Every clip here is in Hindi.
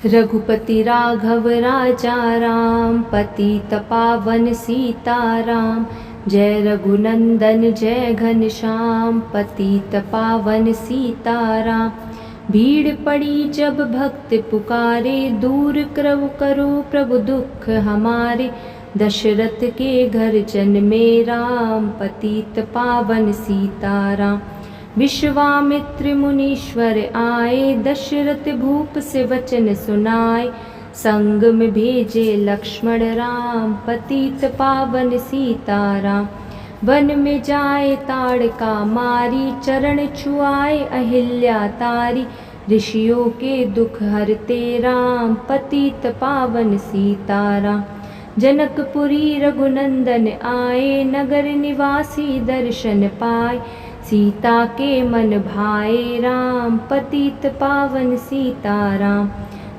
रघुपति राघव राजा राम, पतित पावन सीताराम। जय रघुनंदन जय घनश्याम, पतित पावन सीताराम। भीड़ पड़ी जब भक्त पुकारे, दूर करो प्रभु दुख हमारे। दशरथ के घर जन्मे राम, पतित पावन सीताराम। विश्वामित्र मुनीश्वर आए, दशरथ भूप से वचन सुनाए। संग में भेजे लक्ष्मण राम, पतित पावन सीताराम। वन में जाए ताड़का मारी, चरण छुआए अहिल्या तारी। ऋषियों के दुख हरते राम, पतित पावन सीताराम। जनकपुरी रघुनंदन आए, नगर निवासी दर्शन पाए। सीता के मन भाए राम, पतित पावन सीताराम।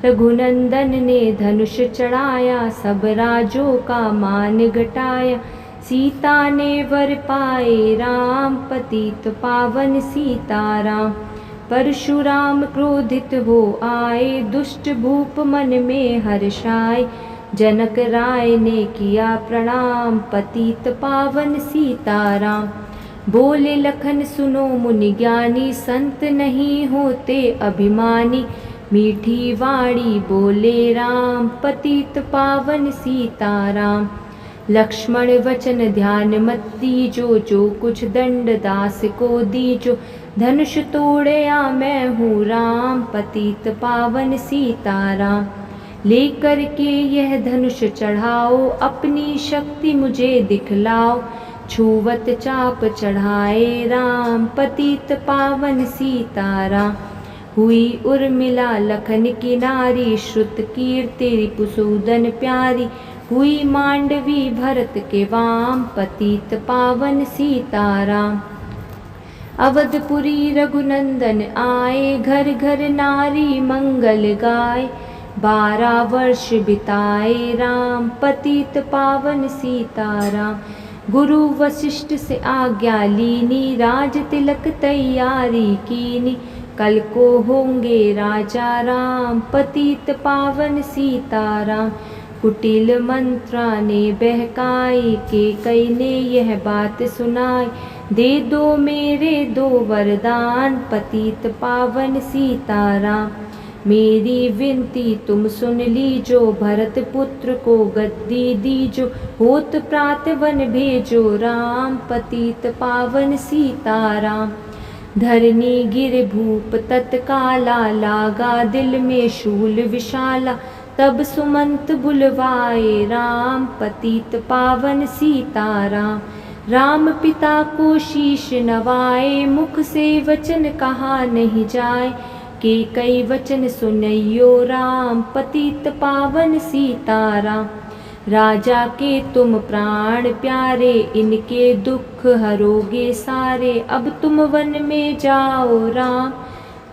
रघुनंदन ने धनुष चढ़ाया, सब राजों का मान घटाया। सीता ने वर पाए राम, पतित पावन सीताराम। परशुराम क्रोधित हो आए, दुष्ट भूप मन में हर्षाए। जनक राय ने किया प्रणाम, पतित पावन सीताराम। बोले लखन सुनो मुनि ज्ञानी, संत नहीं होते अभिमानी। मीठी वाणी बोले राम, पतित पावन सीताराम। लक्ष्मण वचन ध्यान मत दीजो, जो कुछ दंड दास को दीजो। धनुष तोड़े आ मैं हूँ राम, पतित पावन सीताराम। लेकर के यह धनुष चढ़ाओ, अपनी शक्ति मुझे दिखलाओ। छुवत चाप चढ़ाए राम, पतित पावन सीताराम। हुई उर्मिला लखन की नारी, श्रुत कीर्ति रिपुसूदन प्यारी। हुई मांडवी भरत के वाम, पतित पावन सीताराम। अवधपुरी रघुनंदन आए, घर घर नारी मंगल गाए। 12 वर्ष बिताए राम, पतित पावन सीताराम। गुरु वशिष्ठ से आज्ञा लीनी, राज तिलक तैयारी कीनी। कल को होंगे राजा राम, पतित पावन सीताराम। कुटिल मंत्रा ने बहकाई, केकई ने यह बात सुनाई। दे दो मेरे 2 वरदान, पतित पावन सीताराम। मेरी विनती तुम सुन लीजो, भरत पुत्र को गद्दी दीजो। होत प्रात वन भेजो राम, पतित पावन सीताराम। धरनी गिर भूप तत्काला, लागा दिल में शूल विशाला। तब सुमंत बुलवाए राम, पतित पावन सीताराम। राम पिता को शीश नवाए, मुख से वचन कहा नहीं जाए। के कई वचन सुनइयो राम, पतित पावन सीताराम। राजा के तुम प्राण प्यारे, इनके दुख हरोगे सारे। अब तुम वन में जाओ राम,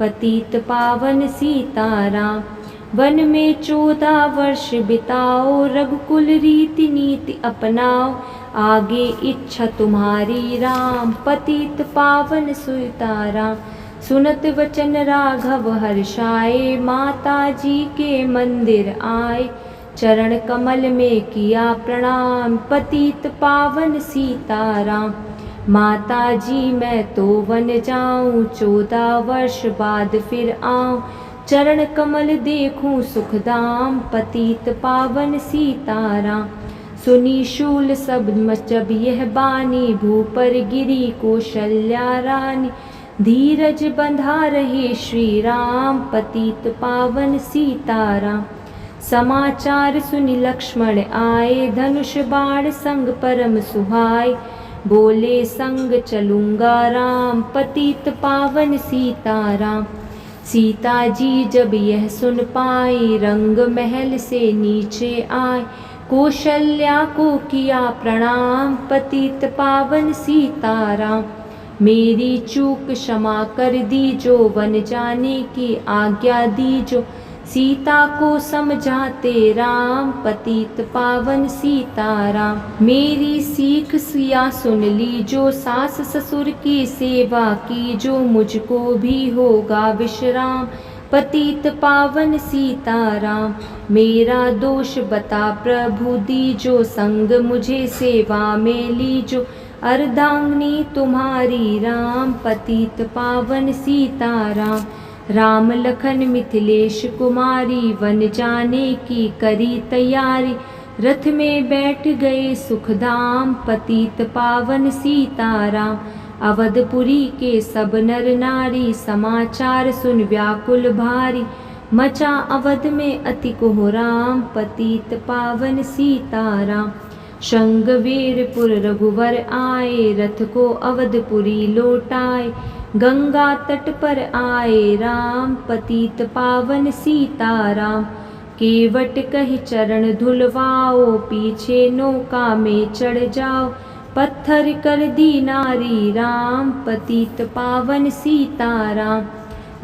पतित पावन सीताराम। वन में 14 वर्ष बिताओ, रघुकुल रीति नीति अपनाओ। आगे इच्छा तुम्हारी राम, पतित पावन सीताराम। सुनत वचन राघव हर्षाए, माता जी के मंदिर आए। चरण कमल में किया प्रणाम, पतित पावन सीताराम। माता जी मैं तो वन जाऊं, 14 वर्ष बाद फिर आऊं। चरण कमल देखूं सुखधाम, पतित पावन सीताराम। सुनी शूल सब जब यह बानी, भूपर गिरी कौशल्या रानी। धीरज बंधा रहे श्री राम, पतित पावन सीताराम। समाचार सुनि लक्ष्मण आए, धनुष बाण संग परम सुहाए। बोले संग चलूंगा राम, पतित पावन सीताराम। सीता जी जब यह सुन पाई, रंग महल से नीचे आए। कौशल्या को किया प्रणाम, पतित पावन सीताराम। मेरी चूक क्षमा कर दीजो, वन जाने की आज्ञा दीजो। सीता को समझाते राम, पतित पावन सीताराम। मेरी सीख सिया सुन लीजो, सास ससुर की सेवा कीजो। मुझको भी होगा विश्राम, पतित पावन सीताराम। मेरा दोष बता प्रभु दीजो, संग मुझे सेवा में लीजो। अर्धांगिनी तुम्हारी राम, पतित पावन सीताराम। राम लखन मिथिलेश कुमारी, वन जाने की करी तैयारी। रथ में बैठ गए सुखधाम, पतित पावन सीताराम। अवधपुरी के सब नर नारी, समाचार सुन व्याकुल भारी। मचा अवध में अति कोहराम, पतित पावन सीताराम। शृंगवेरपुर रघुवर आए, रथ को अवधपुरी लौटाए। गंगा तट पर आए राम, पतित पावन सीताराम। केवट कहि चरण धुलवाओ, पीछे नौका में चढ़ जाओ। पत्थर कर दी नारी राम, पतित पावन सीताराम।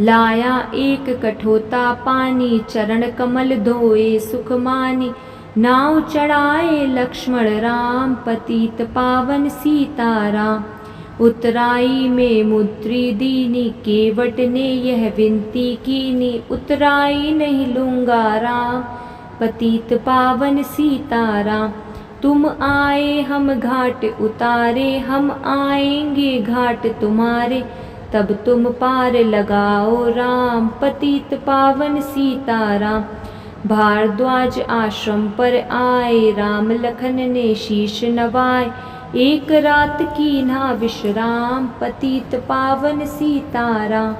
लाया एक कठोता पानी, चरण कमल धोए सुख मानी। नाव चढ़ाए लक्ष्मण राम, पतित पावन सीताराम। उतराई में मुद्री दीनी, केवट ने यह विनती कीनी। उतराई नहीं लूँगा राम, पतित पावन सीताराम। तुम आए हम घाट उतारे, हम आएंगे घाट तुम्हारे। तब तुम पार लगाओ राम, पतित पावन सीताराम। भारद्वाज आश्रम पर आए, राम लखन ने शीश नवाए। एक रात की ना विश्राम, पतित पावन सीताराम।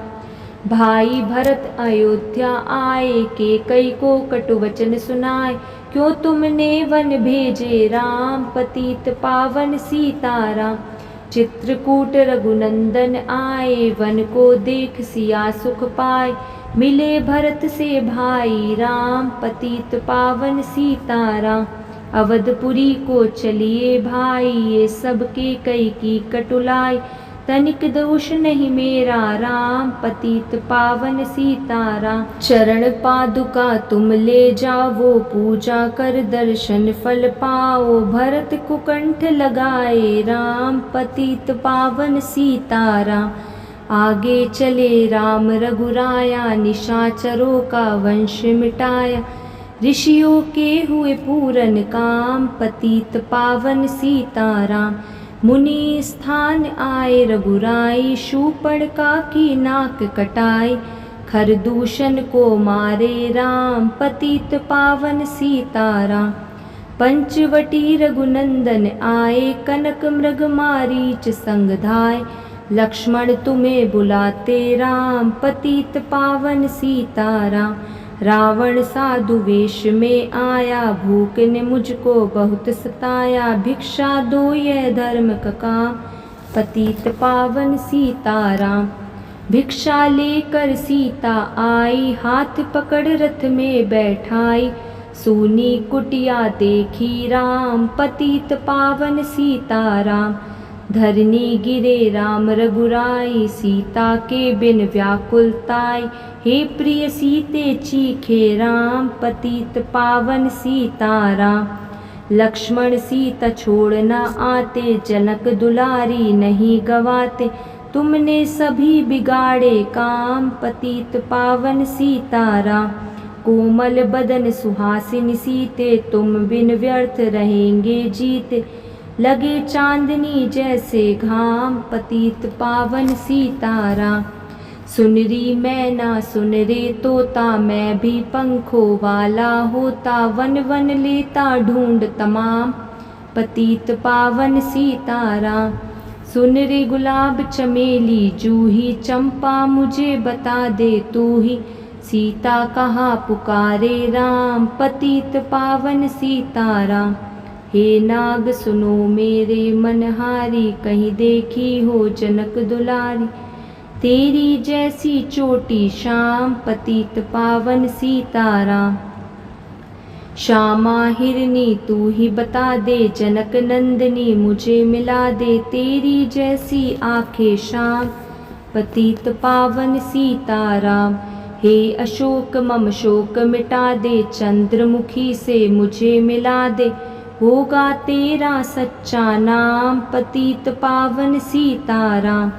भाई भरत अयोध्या आए, केकई को कटु वचन सुनाए। क्यों तुमने वन भेजे राम, पतित पावन सीताराम। चित्रकूट रघुनंदन आए, वन को देख सिया सुख पाए। मिले भरत से भाई राम, पतित पावन सीताराम। अवधपुरी को चलिए भाई, ये सबके कई की कटुलाई। तनिक दोष नहीं मेरा राम, पतित पावन सीताराम। चरण पादुका तुम ले जाओ, पूजा कर दर्शन फल पाओ। भरत को कंठ लगाए राम, पतित पावन सीताराम। आगे चले राम रघुराया, निशाचरों का वंश मिटाया। ऋषियों के हुए पूरन काम, पतित पावन सीताराम। मुनि स्थान आए रघुराई, शूर्पणखा की नाक कटाई। खरदूषण को मारे राम, पतित पावन सीताराम। पंचवटी रघुनंदन आए, कनक मृग मारीच संग धाय। लक्ष्मण तुम्हें बुलाते राम, पतित पावन सीताराम। रावण साधु वेश में आया, भूख ने मुझको बहुत सताया। भिक्षा दो यह धर्म का काम, पतित पावन सीताराम। भिक्षा लेकर सीता आई, हाथ पकड़ रथ में बैठाई। सूनी कुटिया देखी राम, पतित पावन सीताराम। धरनी गिरे राम रघुराई, सीता के बिन व्याकुलताई। हे प्रिय सीते चीखे राम, पतित पावन सीताराम। लक्ष्मण सीता छोड़ न आते, जनक दुलारी नहीं गवाते। तुमने सभी बिगाड़े काम, पतित पावन सीताराम। कोमल बदन सुहासिनी सीते, तुम बिन व्यर्थ रहेंगे जीते। लगे चांदनी जैसे घाम, पतित पावन सीताराम। सुनरी मैना सुन रे तोता, मैं भी पंखों वाला होता। वन वन लेता ढूंढ तमाम, पतित पावन सीताराम। सुन रे गुलाब चमेली जूही, चंपा मुझे बता दे तू ही। सीता कहाँ पुकारे राम, पतित पावन सीताराम। हे नाग सुनो मेरे मनहारी, कहीं देखी हो जनक दुलारी। तेरी जैसी चोटी श्याम, पतित पावन सीताराम। श्यामा हिरनी तू ही बता दे, जनक नंदिनी मुझे मिला दे। तेरी जैसी आंखें श्याम, पतित पावन सीताराम। हे अशोक मम शोक मिटा दे, चंद्रमुखी से मुझे मिला दे। होगा तेरा सच्चा नाम, पतित पावन सीताराम।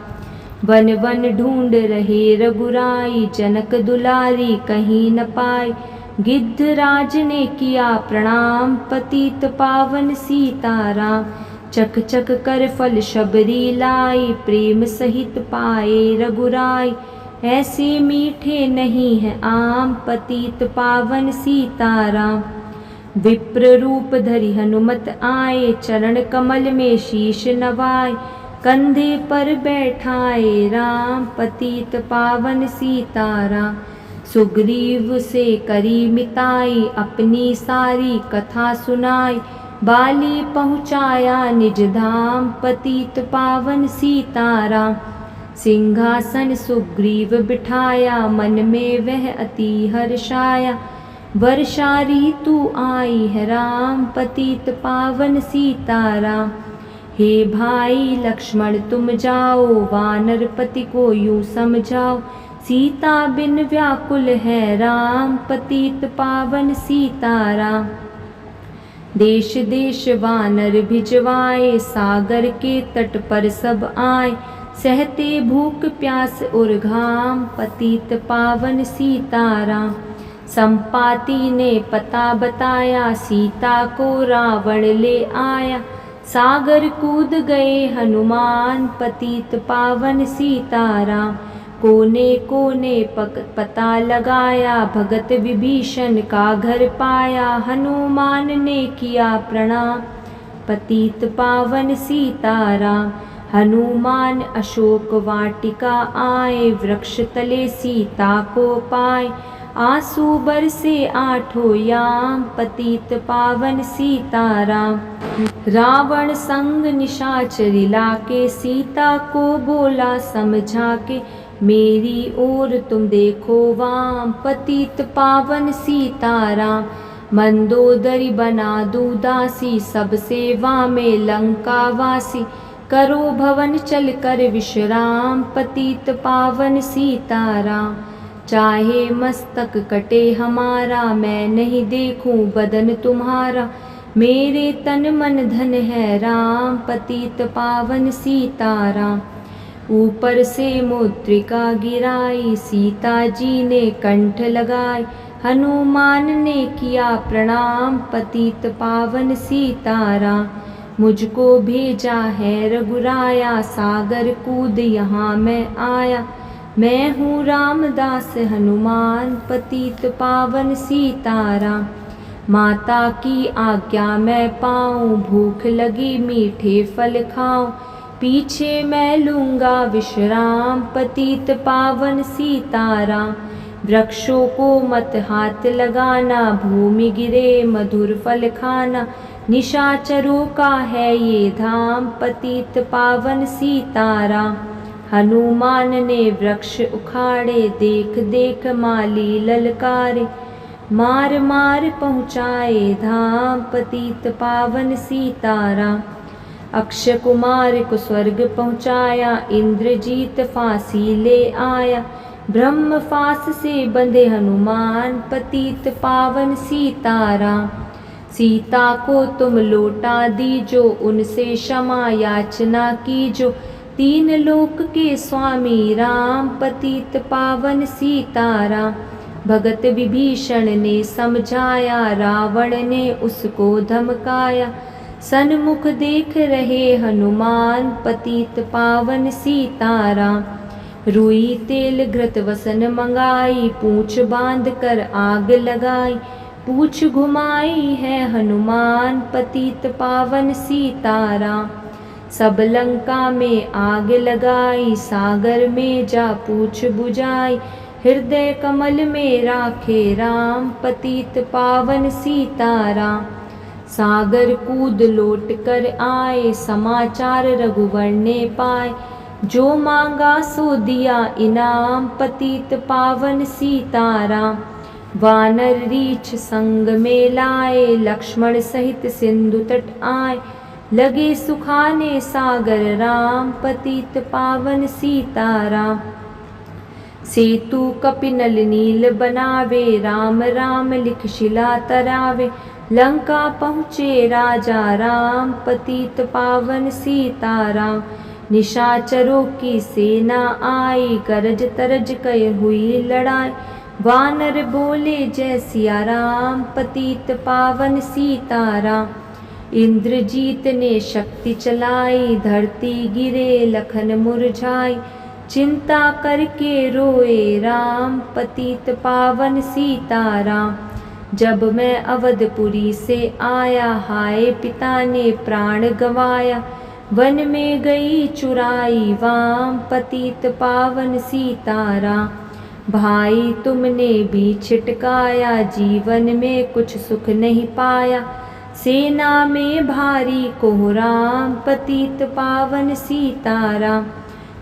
वन वन ढूंढ रहे रघुराई, जनक दुलारी कहीं न पाई। गिद्धराज ने किया प्रणाम, पतित पावन सीताराम। चक चक कर फल शबरी लाई, प्रेम सहित पाए रघुराई। ऐसे मीठे नहीं है आम, पतित पावन सीताराम। विप्र रूप धरि हनुमत आए, चरण कमल में शीश नवाए। कंधे पर बैठाए राम, पतित पावन सीताराम। सुग्रीव से करी मिताई, अपनी सारी कथा सुनाई। बाली पहुँचाया निज धाम, पतित पावन सीताराम। सिंहासन सुग्रीव बिठाया, मन में वह अति हर्षाया। वर्षा ऋतु आई है राम, पतित पावन सीताराम। हे भाई लक्ष्मण तुम जाओ, वानर पति को यूं समझाओ। सीता बिन व्याकुल है राम, पतित पावन सीताराम। देश देश वानर भिजवाए, सागर के तट पर सब आए। सहते भूख प्यास और घाम, पतित पावन सीताराम। संपाति ने पता बताया, सीता को रावण ले आया। सागर कूद गए हनुमान, पतित पावन सीताराम। कोने कोने पता लगाया, भगत विभीषण का घर पाया। हनुमान ने किया प्रणाम, पतित पावन सीताराम। हनुमान अशोक वाटिका आए, वृक्ष तले सीता को पाए। आंसू बरसे आठों याम, पतित पावन सीताराम। रावण संग निशाचरी लाके, सीता को बोला समझा के। मेरी ओर तुम देखो वाम, पतित पावन सीताराम। मंदोदरी बना दूं दासी, सब सेवा में लंका वासी। करो भवन चल कर विश्राम, पतित पावन सीताराम। चाहे मस्तक कटे हमारा, मैं नहीं देखूं बदन तुम्हारा। मेरे तन मन धन है राम, पतित पावन सीताराम। ऊपर से मुद्रिका गिराई, सीता जी ने कंठ लगाई। हनुमान ने किया प्रणाम, पतित पावन सीताराम। मुझको भेजा है रघुराया, सागर कूद यहाँ मैं आया। मैं हूँ रामदास हनुमान, पतित पावन सीताराम। माता की आज्ञा मैं पाऊँ, भूख लगी मीठे फल खाऊँ। पीछे मैं लूँगा विश्राम, पतित पावन सीताराम। वृक्षों को मत हाथ लगाना, भूमि गिरे मधुर फल खाना। निशाचरों का है ये धाम, पतित पावन सीताराम। हनुमान ने वृक्ष उखाड़े, देख देख माली ललकारे। मार मार पहुँचाए धाम, पतित पावन सीताराम। अक्षय कुमार को स्वर्ग पहुँचाया, इंद्रजीत फांसी ले आया। ब्रह्म फांस से बंधे हनुमान, पतित पावन सीताराम। सीता को तुम लौटा दीजो, उनसे क्षमा याचना कीजो। तीन लोक के स्वामी राम, पतित पावन सीताराम। भगत विभीषण ने समझाया, रावण ने उसको धमकाया। सन्मुख देख रहे हनुमान, पतित पावन सीताराम। रुई तेल घृत वसन मंगाई, पूंछ बांध कर आग लगाई। पूंछ घुमाई है हनुमान, पतित पावन सीताराम। सब लंका में आग लगाई, सागर में जा पूंछ बुझाई। हृदय कमल में राखे राम, पतित पावन सीताराम। सागर कूद लौट कर आए, समाचार रघुवर ने पाए। जो मांगा सो दिया इनाम, पतित पावन सीताराम। वानर रीछ संग में लाए, लक्ष्मण सहित सिंधु तट आए। लगे सुखाने सागर राम, पतित पावन सीताराम। सेतु कपिनल नील बनावे, राम राम लिख शिला तरावे। लंका पहुँचे राजा राम, पतित पावन सीताराम। निशाचरों की सेना आई, गरज तरज कय हुई लड़ाई। वानर बोले जय सिया राम, पतित पावन सीताराम। इंद्रजीत ने शक्ति चलाई, धरती गिरे लखन मुरझाई। चिंता करके रोए राम, पतित पावन सीताराम। जब मैं अवधपुरी से आया, हाय पिता ने प्राण गंवाया। वन में गई चुराई वाम, पतित पावन सीताराम। भाई तुमने भी छिटकाया, जीवन में कुछ सुख नहीं पाया। सेना में भारी कोहराम, पतित पावन सीताराम।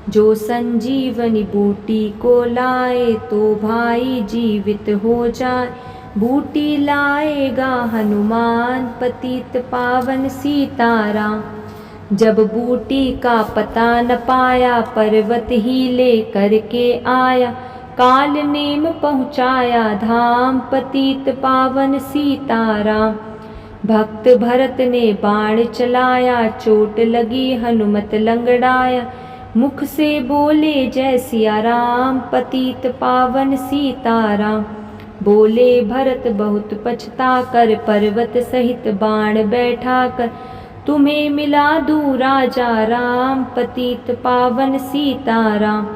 जो संजीवनी बूटी को लाए, तो भाई जीवित हो जाए। बूटी लाएगा हनुमान, पतित पावन सीताराम। जब बूटी का पता न पाया, पर्वत ही ले करके आया। काल नेम पहुँचाया धाम, पतित पावन सीताराम। भक्त भरत ने बाण चलाया, चोट लगी हनुमत लंगड़ाया। मुख से बोले जय सिया राम, पतित पावन सीताराम। बोले भरत बहुत पछता कर, पर्वत सहित बाण बैठा कर। तुम्हें मिला दूँ राजा राम, पतित पावन सीताराम।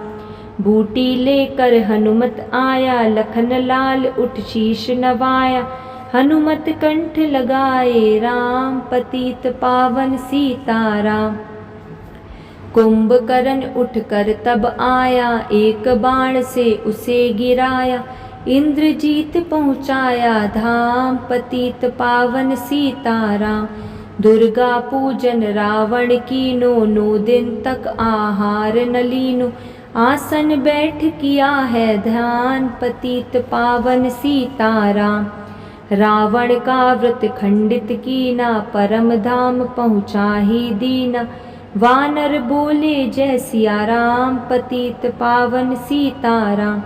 बूटी लेकर हनुमत आया, लखन लाल उठ शीश नवाया। हनुमत कंठ लगाए राम, पतित पावन सीताराम। कुंभकर्ण उठकर तब आया, एक बाण से उसे गिराया। इंद्रजीत पहुँचाया धाम, पतित पावन सीताराम। दुर्गा पूजन रावण कीनो, 9 दिन तक आहार न लीनो। आसन बैठ किया है ध्यान, पतित पावन सीताराम। रावण का व्रत खंडित कीना, परम धाम पहुँचा ही दीना। वानर बोले जय सिया राम, पतित पावन सीताराम।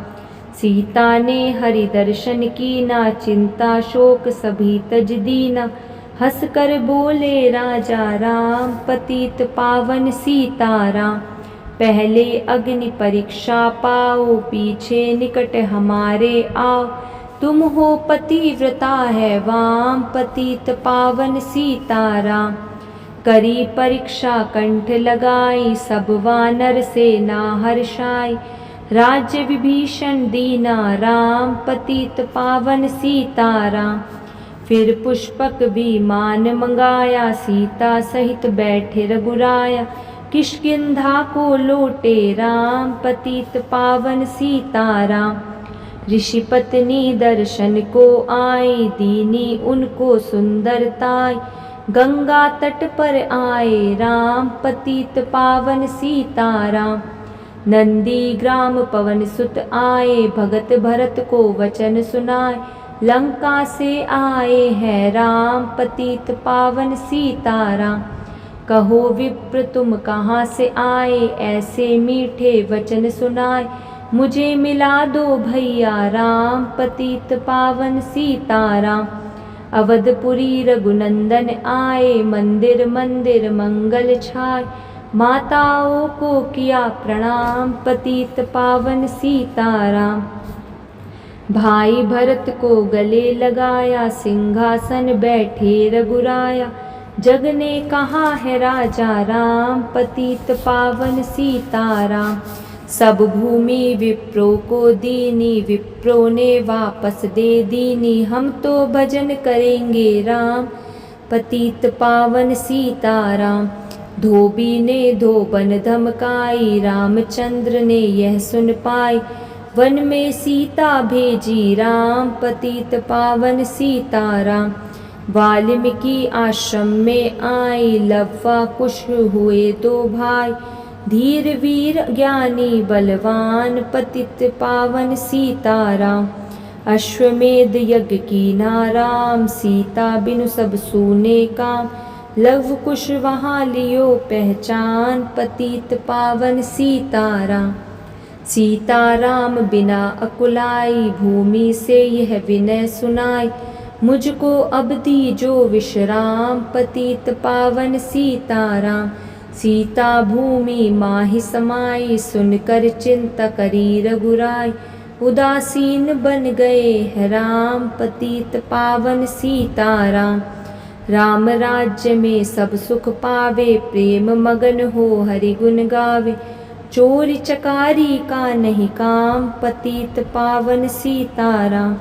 सीता ने हरि दर्शन कीना, चिंता शोक सभी तज दीना। हंस कर बोले राजा राम, पतित पावन सीताराम। पहले अग्नि परीक्षा पाओ, पीछे निकट हमारे आओ। तुम हो पतिव्रता है वाम, पतित पावन सीताराम। करी परीक्षा कंठ लगाई, सब वानर से ना हर्षाई। राज्य विभीषण दीना राम, पतित पावन सीताराम। फिर पुष्पक विमान मंगाया, सीता सहित बैठे रघुराया। किष्किंधा को लौटे राम, पतित पावन सीताराम। ऋषि पत्नी दर्शन को आई, दीनी उनको सुंदरताई। गंगा तट पर आए राम, पतित पावन सीताराम। नंदी ग्राम पवन सुत आए, भगत भरत को वचन सुनाए। लंका से आए हैं राम, पतित पावन सीताराम। कहो विप्र तुम कहाँ से आए, ऐसे मीठे वचन सुनाए। मुझे मिला दो भैया राम, पतित पावन सीताराम। अवधपुरी रघुनंदन आए, मंदिर मंदिर मंगल छाए। माताओं को किया प्रणाम, पतित पावन सीताराम। भाई भरत को गले लगाया, सिंहासन बैठे रघुराया। जग ने कहा है राजा राम, पतित पावन सीताराम। सब भूमि विप्रो को दीनी, विप्रो ने वापस दे दीनी। हम तो भजन करेंगे राम, पतित पावन सीताराम। धोबी ने धोबन धमकाई, रामचंद्र ने यह सुन पाई। वन में सीता भेजी राम, पतित पावन सीताराम। वाल्मीकि आश्रम में आई, लव्वा कुश हुए 2 भाई। धीर वीर ज्ञानी बलवान, पतित पावन सीताराम। अश्वमेध यज्ञ कीना राम, सीता बिनु सब सूने काम। लव कुश वहाँ लियो पहचान, पतित पावन सीताराम। सीताराम बिना अकुलाई, भूमि से यह विनय सुनाई। मुझको अब दीजो विश्राम, पतित पावन सीताराम। सीता भूमि माहि समाई, सुनकर चिंता करी रघुराई। उदासीन बन गए हैं राम, पतित पावन सीताराम। राम राज्य में सब सुख पावे, प्रेम मगन हो हरि गुण गावे। चोरी चकारी का नहीं काम, पतित पावन सीताराम।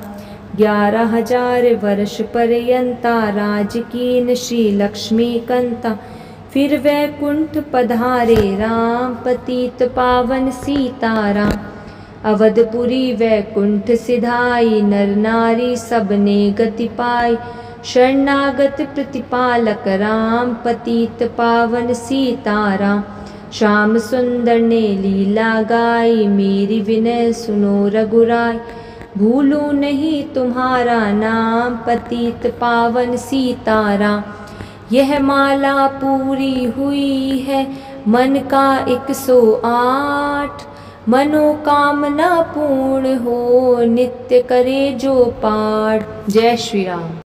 11,000 वर्ष पर्यंता, राज कीन श्री लक्ष्मी कंता। फिर वैकुंठ पधारे राम, पतित पावन सीताराम। अवधपुरी वैकुंठ सिधाई, नर नारी सबने गति पाई। शरणागत प्रतिपालक राम, पतित पावन सीताराम। श्याम सुंदर ने लीला गाई, मेरी विनय सुनो रघुराई। भूलूं नहीं तुम्हारा नाम, पतित पावन सीताराम। यह माला पूरी हुई है मन का 108, मनोकामना पूर्ण हो नित्य करे जो पाठ। जय श्री राम।